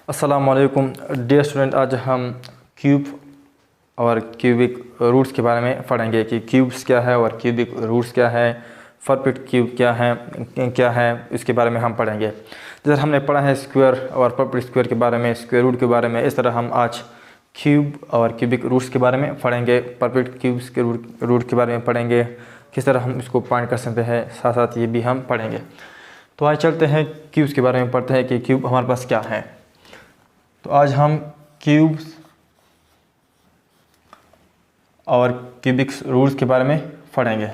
अस्सलामुअलैकुम dear student, आज हम क्यूब और क्यूबिक रूट्स के बारे में पढ़ेंगे कि क्यूब्स क्या है और क्यूबिक रूट्स क्या है, परफेक्ट क्यूब क्या है इसके बारे में हम पढ़ेंगे। जैसे हमने पढ़ा है स्क्वायर और परफेक्ट स्क्वायर के बारे में, स्क्वायर रूट के बारे में, इस तरह हम आज क्यूब और क्यूबिक रूट्स के बारे में पढ़ेंगे। परफेक्ट क्यूब्स के रूट के बारे में पढ़ेंगे, किस तरह हम इसको फाइंड कर सकते हैं, साथ साथ ये भी हम पढ़ेंगे। तो आज चलते हैं क्यूब्स के बारे में पढ़ते हैं कि क्यूब हमारे पास क्या है। तो आज हम क्यूब्स और क्यूबिक रूट्स के बारे में पढ़ेंगे।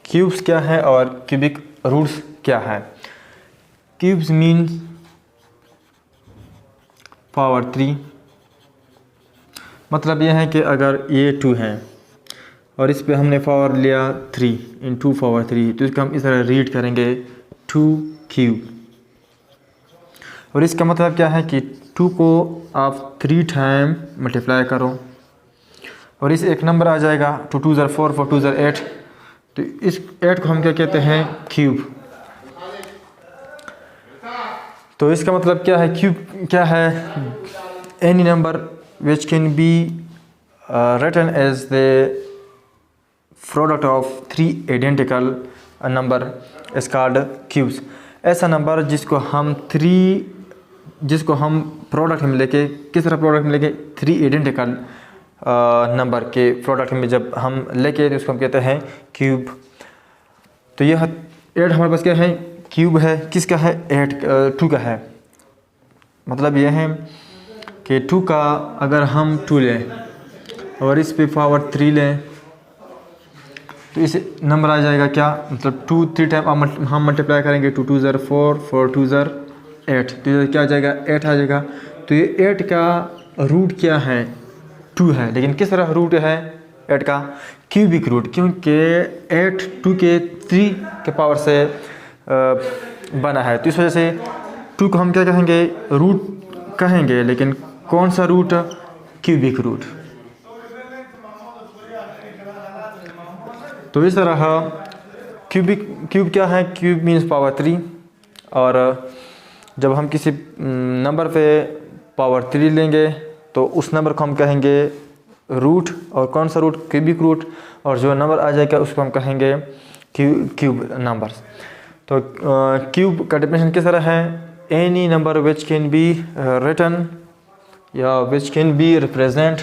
क्यूब्स क्या है और क्यूबिक रूट्स क्या है। क्यूब्स मीन्स पावर 3, मतलब यह है कि अगर ये 2 है और इस पे हमने पावर लिया 3 × पावर 3, तो इसका हम इस तरह रीड करेंगे 2 क्यूब। और इसका मतलब क्या है कि 2 को आप 3 टाइम मल्टीप्लाई करो और इस एक नंबर आ जाएगा 2 2 4 4 2 8। तो इस 8 को हम क्या कहते हैं, क्यूब। तो इसका मतलब क्या है, क्यूब क्या है, any number which can be written as the product of 3 identical number is called cubes। ऐसा नंबर जिसको हम प्रोडक्ट में लेके, किस तरह प्रोडक्ट में लेके, 3 आइडेंटिकल नंबर के प्रोडक्ट में जब हम लेके तो उसको हम कहते हैं क्यूब। तो यह 8 हमारे पास क्या है, क्यूब है। किसका है, 2 का है। मतलब यह है कि 2 का अगर हम 2 लें और इस पे पावर 3 लें तो इस नंबर आ जाएगा क्या, मतलब 2 3 टाइम हम मल्टीप्लाई करेंगे, 2 2 4 4 2 8, तो ये क्या आ जाएगा, 8 आ जाएगा। तो ये 8 का रूट क्या है, 2 है। लेकिन किस तरह रूट है 8 का, क्यूबिक रूट, क्योंकि 8 2 के 3 के पावर से बना है। तो इस वजह से 2 को हम क्या कहेंगे, रूट कहेंगे। लेकिन कौन सा रूट, क्यूबिक रूट। तो इस तरह क्यूब क्या है, क्यूब मीन्स पावर 3। और जब हम किसी नंबर पे पावर 3 लेंगे तो उस नंबर को हम कहेंगे रूट। और कौन सा रूट, क्यूबिक रूट। और जो नंबर आ जाएगा उसको हम कहेंगे क्यूब नंबर्स। तो क्यूब का डेफिनेशन किस तरह है, any number which can be written या which can be represent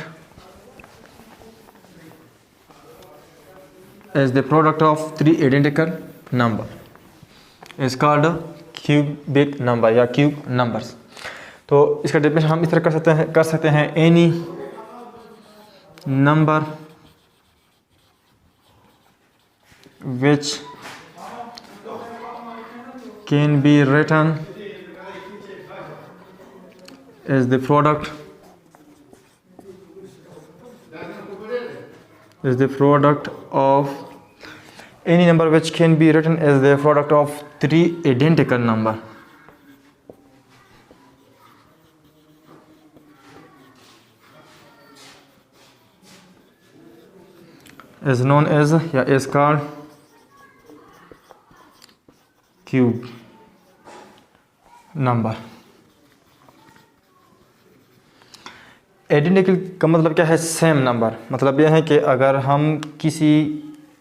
as the product of 3 identical number is called cubic number या cube numbers। तो इसका डेफिनेशन हम इस तरह कर सकते हैं any number which can be written is the product of any number which can be written as the product of 3 identical number is known as या is called cube number। Identical का मतलब क्या है, सेम नंबर। मतलब यह है कि अगर हम किसी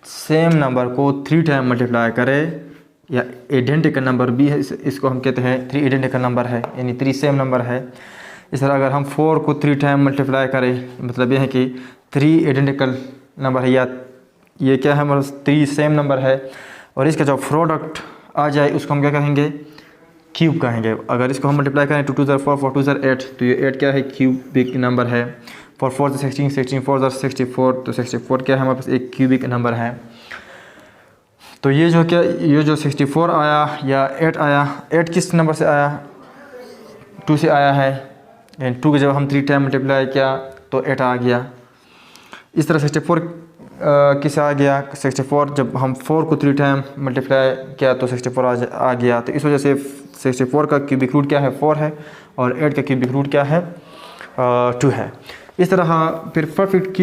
सेम नंबर को 3 टाइम मल्टीप्लाई करें, या आइडेंटिकल नंबर भी है, इसको हम कहते हैं 3 आइडेंटिकल नंबर है, यानी 3 सेम नंबर है। इस तरह अगर हम 4 को 3 टाइम मल्टीप्लाई करें, मतलब यह है कि 3 आइडेंटिकल नंबर है, या ये क्या है, मतलब 3 सेम नंबर है। और इसका जो प्रोडक्ट आ जाए उसको हम क्या कहेंगे, क्यूब कहेंगे। अगर इसको हम मल्टीप्लाई करें 2 2 4 4 2 8, तो ये 8 क्या है, क्यूबिक नंबर है। 4 4 16 16 4 64, तो 64 क्या है, हमारे पास एक क्यूबिक नंबर है। तो ये जो 64 आया या 8 आया, 8 किस नंबर से आया, 2 से आया है। 2 के जब हम 3 टाइम मल्टीप्लाई किया तो 8 आ गया। इस तरह 64 किस आ गया, 64 जब हम 4 को 3 टाइम मल्टीप्लाई किया तो 64 आ गया। तो इस वजह से 64 का क्यूबिक रूट क्या है, 4 है, और 8 का क्यूबिक रूट क्या है, 2 है। इस तरह फिर परफेक्ट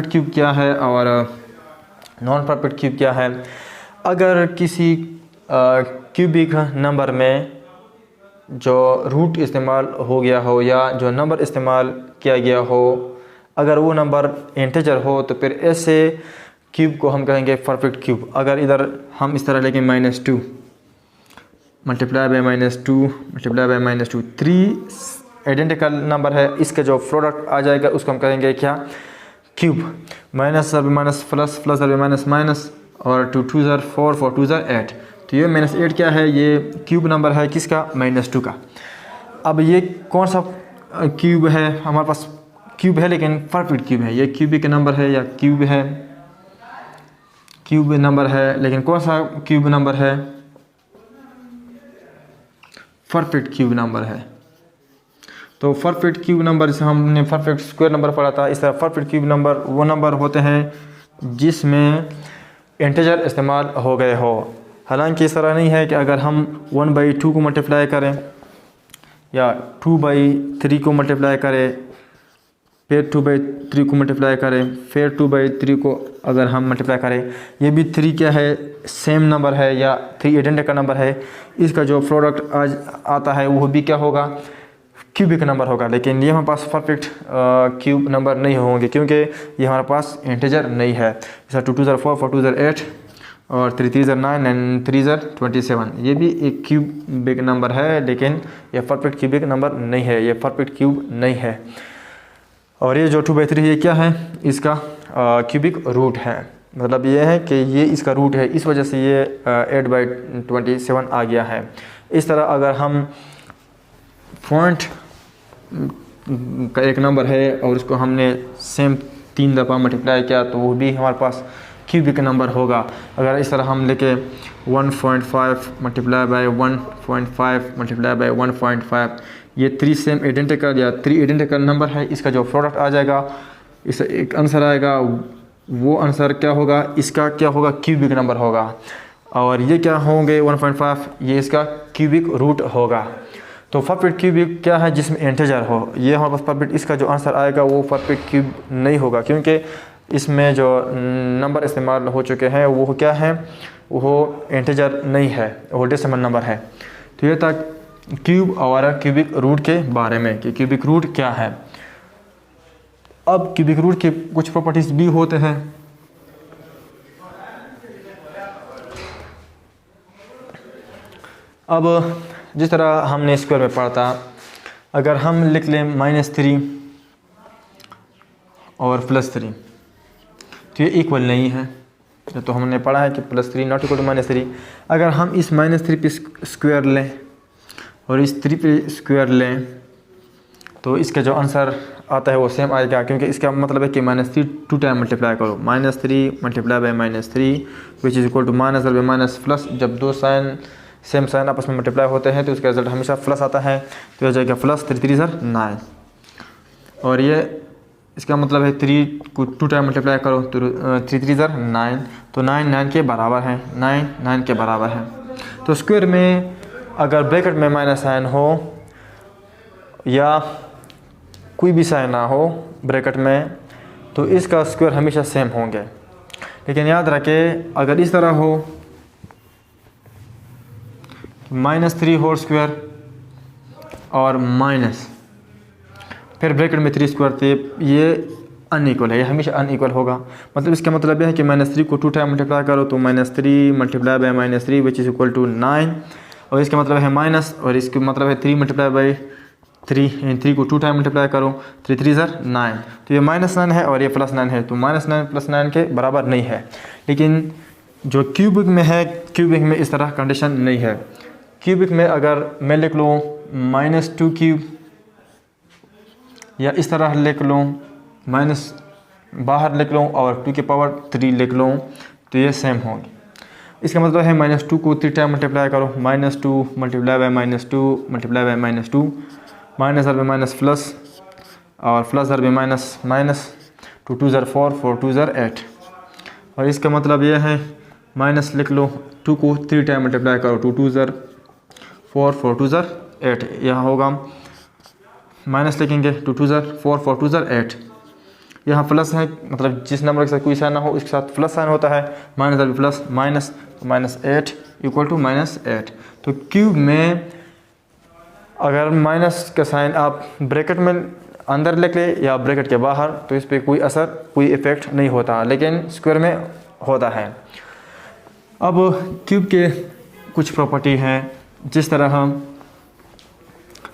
क्यूब क्या है और नॉन परफेक्ट क्यूब क्या है। अगर किसी क्यूबिक नंबर में जो रूट इस्तेमाल हो गया हो या जो नंबर इस्तेमाल किया गया हो, अगर वो नंबर इंटीजर हो तो फिर ऐसे क्यूब को हम कहेंगे परफेक्ट क्यूब। अगर इधर हम इस तरह लेंगे -2 multiply by -2 multiply by -2, 3 identical number है, इसका जो प्रोडक्ट आ जाएगा उसको हम कहेंगे क्या, cube. Minus sir minus plus, plus sir minus minus, और 2 2 ज़र 4 4 2 ज़र 8। तो ये -8 क्या है, ये क्यूब नंबर है किसका, -2 का। अब ये कौन सा क्यूब है, हमारे पास क्यूब है लेकिन परफेक्ट क्यूब है, ये क्यूबिक नंबर है या क्यूब है, क्यूब नंबर है लेकिन कौन सा क्यूब नंबर है, परफेक्ट क्यूब नंबर है। तो परफेक्ट क्यूब नंबर जैसे हमने परफेक्ट स्क्वायर नंबर पढ़ा था, इस तरह परफेक्ट क्यूब नंबर वो नंबर होते हैं जिसमें इंटीजर इस्तेमाल हो गए हो। हालांकि इस तरह नहीं है कि अगर हम 1/2 को मल्टीप्लाई करें या 2/3 को मल्टीप्लाई करें, फिर 2/3 को मल्टीप्लाई करें, फिर 2/3 को अगर हम मल्टीप्लाई करें, ये भी 3 क्या है, सेम नंबर है या 3 आइडेंटिकल नंबर है, इसका जो प्रोडक्ट आज आता है वो भी क्या होगा, क्यूबिक नंबर होगा। लेकिन ये हमारे पास परफेक्ट क्यूब नंबर नहीं होंगे क्योंकि ये हमारे पास इंटीजर नहीं है। जैसा 2 2 ज़र 4 4 2 ज़र 8 और 3 3 ज़र 9 एंड 3 ज़र 27, ये भी एक क्यूबिक नंबर है लेकिन ये परफेक्ट क्यूबिक नंबर नहीं है, ये परफेक्ट क्यूब नहीं है। और ये जो 2/3 ये क्या है, इसका क्यूबिक रूट है, मतलब ये है कि ये इसका रूट है, इस वजह से ये 8/27 आ गया है। इस तरह अगर हम पॉइंट का एक नंबर है और उसको हमने सेम 3 दफ़ा मल्टीप्लाई किया तो वो भी हमारे पास क्यूबिक नंबर होगा। अगर इस तरह हम लेके 1.5 मल्टीप्लाई बाय 1.5 मल्टीप्लाई बाय 1.5, ये 3 सेम आइडेंटिकल या 3 आइडेंटिकल नंबर है, इसका जो प्रोडक्ट आ जाएगा, इस एक आंसर आएगा, वो आंसर क्या होगा, इसका क्या होगा, क्यूबिक नंबर होगा। और ये क्या होंगे 1.5, ये इसका क्यूबिक रूट होगा। तो परफेक्ट क्यूबिक क्या है, जिसमें इंटीजर हो, ये हमारे पास परफेक्ट, इसका जो आंसर आएगा वो परफेक्ट क्यूब नहीं होगा क्योंकि इसमें जो नंबर इस्तेमाल हो चुके हैं वो क्या है, वो इंटीजर नहीं है, वो डेसिमल नंबर है। तो ये था क्यूब और क्यूबिक रूट के बारे में कि क्यूबिक रूट क्या है। अब क्यूबिक रूट के कुछ प्रॉपर्टीज भी होते हैं। अब जिस तरह हमने स्क्वायर में पढ़ा था, अगर हम लिख लें -3 और +3 तो ये इक्वल नहीं है। तो हमने पढ़ा है कि +3 नॉट इक्वल टू -3। अगर हम इस -3 पे स्क्वायर लें और इस 3 पे स्क्वायर लें तो इसका जो आंसर आता है वो सेम आएगा क्योंकि इसका मतलब है कि -3 2 टाइम मल्टीप्लाई करो, -3 multiply by -3 which is equal to minus और माइनस प्लस। जब दो साइन सेम साइन आपस में मल्टीप्लाई होते हैं तो उसका रिजल्ट हमेशा प्लस आता है, तो यह जाएगा प्लस 3 3 ज़र 9। और ये इसका मतलब है 3 को 2 टाइम मल्टीप्लाई करो तो 3 3 ज़र 9, तो 9 9 के बराबर है, 9 9 के बराबर है। तो स्क्वायर में अगर ब्रैकेट में माइनस साइन हो या कोई भी साइन ना हो ब्रैकेट में तो इसका स्क्वायर हमेशा सेम होंगे। लेकिन याद रखें अगर इस तरह हो -3 होल स्क्वायर और माइनस फिर ब्रैकेट में 3 स्क्वायर थे, ये अनइक्वल है, ये हमेशा अनइक्वल होगा। मतलब इसका मतलब यह है कि -3 को 2 टाइम मल्टीप्लाई करो तो -3 multiply by -3 which is equal to 9, और इसका मतलब है माइनस, और इसका मतलब है 3 मल्टीप्लाई बाय 3 को 2 टाइम मल्टीप्लाई करो 3 3 ज़र 9, तो ये -9 है और ये +9 है, तो -9 + 9 के बराबर नहीं है। लेकिन जो क्यूबिक में है, क्यूबिक में इस तरह कंडीशन नहीं है। क्यूबिक में अगर मैं लिख लूँ -2 क्यूब या इस तरह लिख लूँ माइनस बाहर लिख लूँ और 2 की पावर 3 लिख लूँ तो ये सेम होंगे। इसका मतलब है -2 को 3 टाइम मल्टीप्लाई करो, -2 multiply by -2 multiply by -2, minus और माइनस प्लस और प्लस और माइनस माइनस, 2 2 ज़र 4 4 2 ज़र 8। और इसका मतलब ये है माइनस लिख लो, 2 को 3 टाइम मल्टीप्लाई करो, 2 2 ज़र 4 4 2 ज़र 8, यह होगा माइनस लिखेंगे, 2 2 ज़र 4 4 2 ज़र 8। यहाँ प्लस है, मतलब जिस नंबर के साथ कोई साइन ना हो उसके साथ प्लस साइन होता है, माइनस भी प्लस, माइनस -8 इक्वल टू -8। तो क्यूब में अगर माइनस का साइन आप ब्रैकेट में अंदर लिख ले या ब्रैकेट के बाहर तो इस पर कोई असर, कोई इफ़ेक्ट नहीं होता, लेकिन स्क्वायर में होता है। अब क्यूब के कुछ प्रॉपर्टी हैं, जिस तरह हम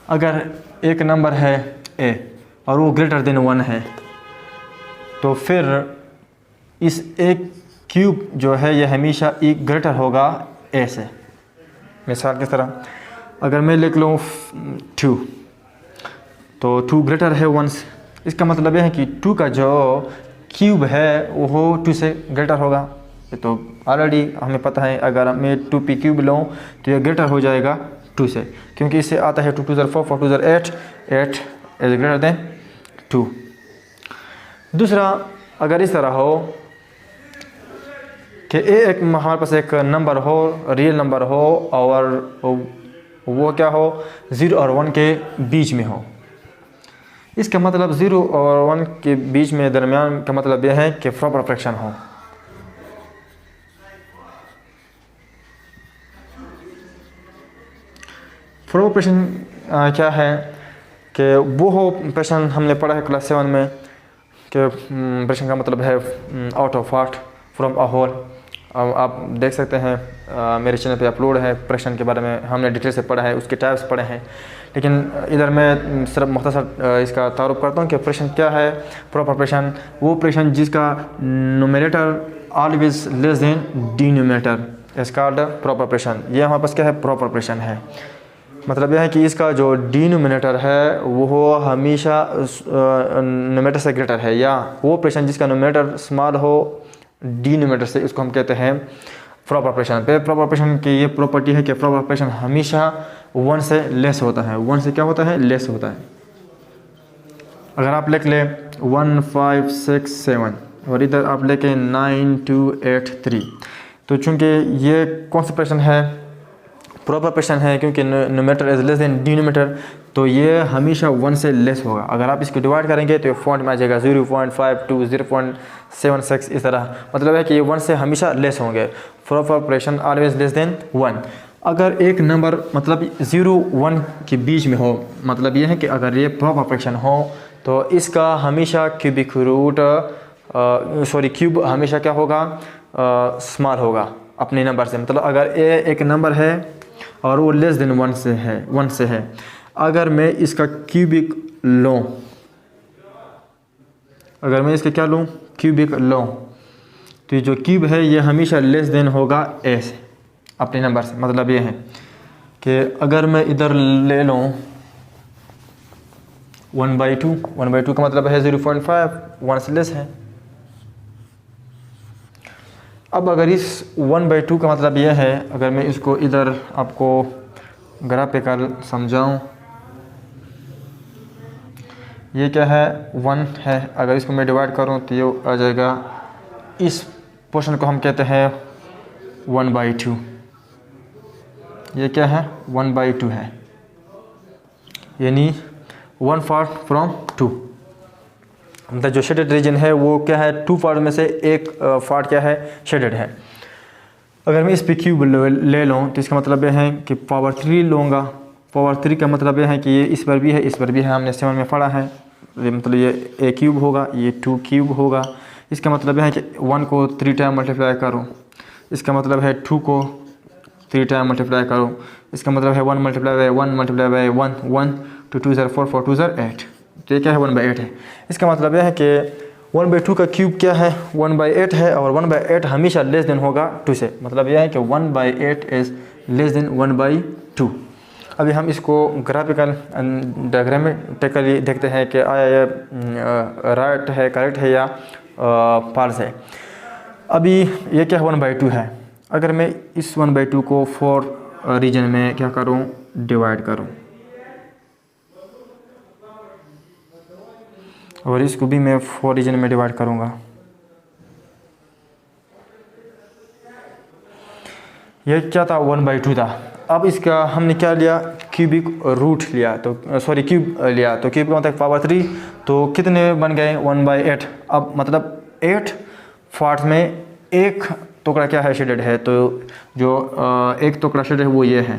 अगर एक नंबर है a और वो ग्रेटर देन 1 है तो फिर इस एक क्यूब जो है ये हमेशा e ग्रेटर होगा a से। मिसाल की तरह अगर मैं लिख लूँ 2 तो 2 ग्रेटर है 1 से, इसका मतलब यह है कि 2 का जो क्यूब है वो 2 से ग्रेटर होगा। तो ऑलरेडी हमें पता है अगर मैं 2p क्यूब लूँ तो यह ग्रेटर हो जाएगा 2 से, क्योंकि इससे आता है 2 2 ज़र 4 4 2 ज़र 8 8 इज ग्रेटर देन 2। दूसरा अगर इस तरह हो कि एक हमारे पास एक नंबर हो, रियल नंबर हो और वो क्या हो 0 और 1 के बीच में हो, इसका मतलब 0 और 1 के बीच में दरमियान का मतलब यह है कि प्रॉपर फ्रैक्शन हो। प्रॉपर फ्रैक्शन क्या है कि वो हो फ्रैक्शन हमने पढ़ा है क्लास 7 में कि फ्रैक्शन का मतलब है out of part from a whole. अब आप देख सकते हैं मेरे चैनल पे अपलोड है, फ्रैक्शन के बारे में हमने डिटेल से पढ़ा है, उसके टाइप्स पढ़े हैं, लेकिन इधर मैं सिर्फ मुख्तसर इसका तारुफ करता हूँ कि फ्रैक्शन क्या है। प्रॉपर फ्रैक्शन वो फ्रैक्शन जिसका numerator always less than denominator is called proper fraction. ये हमारे पास क्या है, प्रॉपर फ्रैक्शन है। मतलब यह है कि इसका जो डिनोमिनेटर है वो हमेशा न्यूमरेटर से ग्रेटर है, या वो फ्रैक्शन जिसका न्यूमरेटर स्मॉल हो डिनोमिनेटर से, उसको हम कहते हैं प्रॉपर फ्रैक्शन। पे प्रॉपर फ्रैक्शन की ये प्रॉपर्टी है कि प्रॉपर फ्रैक्शन हमेशा 1 से लेस होता है। 1 से क्या होता है, लेस होता है। अगर आप लिख ले 1 5 6 7 और इधर आप लेके 9 2 8 3, तो चूँकि ये कौन सा फ्रैक्शन है, प्रॉपर फ्रैक्शन है, क्योंकि numerator is less than denominator, तो ये हमेशा 1 से लेस होगा। अगर आप इसको डिवाइड करेंगे तो ये फॉन्ट में आ जाएगा 0.52 0.76 इस तरह, मतलब है कि ये 1 से हमेशा लेस होंगे। Proper fraction always less than 1। अगर एक नंबर मतलब 0 1 के बीच में हो, मतलब ये है कि अगर ये प्रॉपर फ्रैक्शन हो तो इसका हमेशा क्यूबिक रूट क्यूब हमेशा क्या होगा, स्मॉल होगा अपने नंबर से। मतलब अगर ए एक नंबर है और वो लेस देन 1 से है, अगर मैं इसका क्यूबिक लूँ, अगर मैं इसका क्या लूँ, क्यूबिक लूँ, तो जो क्यूब है ये हमेशा लेस देन होगा ए से अपने नंबर से। मतलब ये है कि अगर मैं इधर ले लूँ 1/2, 1/2 का मतलब है 0.5, 1 से लेस है। अब अगर इस 1/2 का मतलब यह है, अगर मैं इसको इधर आपको ग्राफिकल समझाऊं, ये क्या है 1 है, अगर इसको मैं डिवाइड करूं तो ये आ जाएगा, इस पोर्शन को हम कहते हैं 1/2। ये क्या है 1/2 है, यानी 1 पार्ट फ्रॉम 2। मतलब जो शेडेड रीजन है वो क्या है, 2 पार्ट में से एक पार्ट क्या है, शेडेड है। अगर मैं इस पे क्यूब ले लूँ तो इसका मतलब यह है कि पावर 3 लूँगा। पावर 3 का मतलब यह है कि ये इस पर भी है, इस पर भी है, हमने 7 में पढ़ा है। मतलब ये a क्यूब होगा, ये 2 क्यूब होगा। इसका मतलब यह है कि 1 को 3 टाइम मल्टीप्लाई करूँ, इसका मतलब है 2 को 3 टाइम मल्टीप्लाई करूँ, इसका मतलब है 1 मल्टीप्लाई बाई 1 मल्टीप्लाई बाई 1 1 2 2 ज़र 4 4 2 ज़र 8। तो ये क्या है 1/8 है। इसका मतलब यह है कि 1/2 का क्यूब क्या है 1/8 है, और 1/8 हमेशा लेस देन होगा 2 से। मतलब यह है कि 1/8 इज़ लेस देन 1/2। अभी हम इसको ग्राफिकल डायग्रामेटिकली देखते हैं कि आया ये राइट है, करेक्ट है या फॉल्स है। अभी ये क्या 1/2 है, अगर मैं इस 1/2 को 4 रीजन में क्या करूं, डिवाइड करूं, और इसको भी मैं 4 रीजन में डिवाइड करूंगा। यह क्या था 1/2 था। अब इसका हमने क्या लिया, क्यूबिक रूट लिया, तो सॉरी क्यूब लिया, तो क्यूब का मतलब पावर 3, तो कितने बन गए 1/8। अब मतलब 8 पार्ट्स में एक टुकड़ा क्या है शेडेड है, तो जो एक टुकड़ा शेडेड है वो ये है,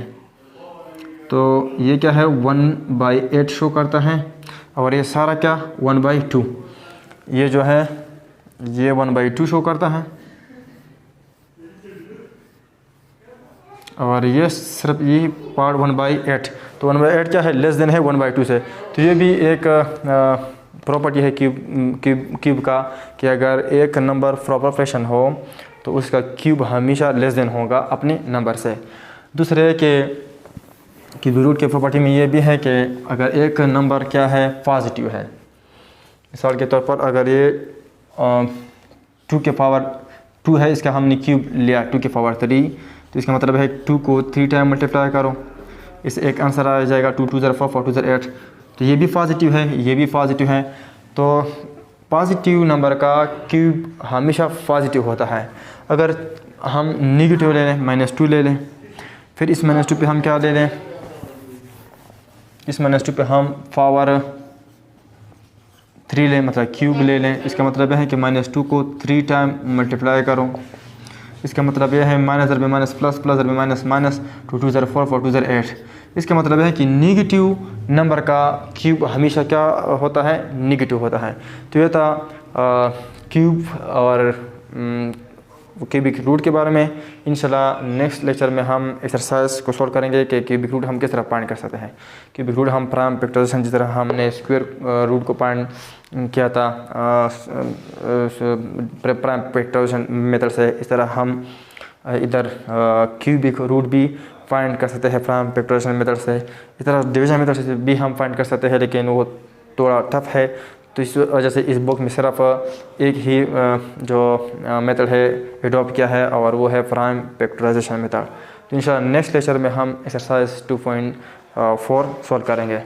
तो ये क्या है 1/8 शो करता है, और ये सारा क्या 1/2, ये जो है ये 1/2 शो करता है, और ये सिर्फ ये पार्ट 1/8, तो 1/8 क्या है लेस देन है 1/2 से। तो ये भी एक प्रॉपर्टी है क्यूब का कि अगर एक नंबर प्रॉपर फ्रैक्शन हो तो उसका क्यूब हमेशा लेस देन होगा अपने नंबर से। दूसरे के क्यूब रूट के प्रॉपर्टी में ये भी है कि अगर एक नंबर क्या है पॉजिटिव है, मिसाल के तौर पर अगर ये 2 के पावर 2 है, इसका हमने क्यूब लिया 2 के पावर 3, तो इसका मतलब है 2 को 3 टाइम मल्टीप्लाई करो, इससे एक आंसर आ जाएगा 2 2 4 4 2 8, तो ये भी पॉजिटिव है, ये भी पॉजिटिव है। तो पॉजिटिव नंबर का क्यूब हमेशा पॉजिटिव होता है। अगर हम नेगेटिव ले लें -2 ले लें, फिर इस -2 पे हम क्या ले लें, इस -2 पे हम पावर 3 लें, मतलब क्यूब ले लें, इसका मतलब है कि -2 को 3 टाइम मल्टीप्लाई करो, इसका मतलब यह है माइनस में माइनस प्लस, प्लस में माइनस माइनस, 2 2 4 4 4 2 8। इसका मतलब है कि नेगेटिव नंबर का क्यूब हमेशा क्या होता है, नेगेटिव होता है। तो ये था क्यूब और क्यूबिक रूट के बारे में। इंशाल्लाह नेक्स्ट लेक्चर में हम एक्सरसाइज को सॉल्व करेंगे कि क्यूबिक रूट हम किस तरह फाइंड कर सकते हैं। क्यूबिक रूट हम प्राइम फैक्टराइजेशन जिस तरह हमने स्क्वायर रूट को फाइंड किया था प्राइम फैक्टराइजेशन मेथड से, इस तरह हम इधर क्यूबिक रूट भी फाइंड कर सकते हैं प्राइम फैक्टराइजेशन मेथड से। इस तरह डिवीजन मेथड से भी हम फाइंड कर सकते हैं, लेकिन वो थोड़ा टफ है, तो इस वजह से इस बुक में सिर्फ एक ही जो मेथड है एडॉप्ट किया है, और वो है प्राइम फैक्टराइजेशन मेथड। तो इंशाल्लाह नेक्स्ट लेक्चर में हम एक्सरसाइज 2.4 सॉल्व करेंगे।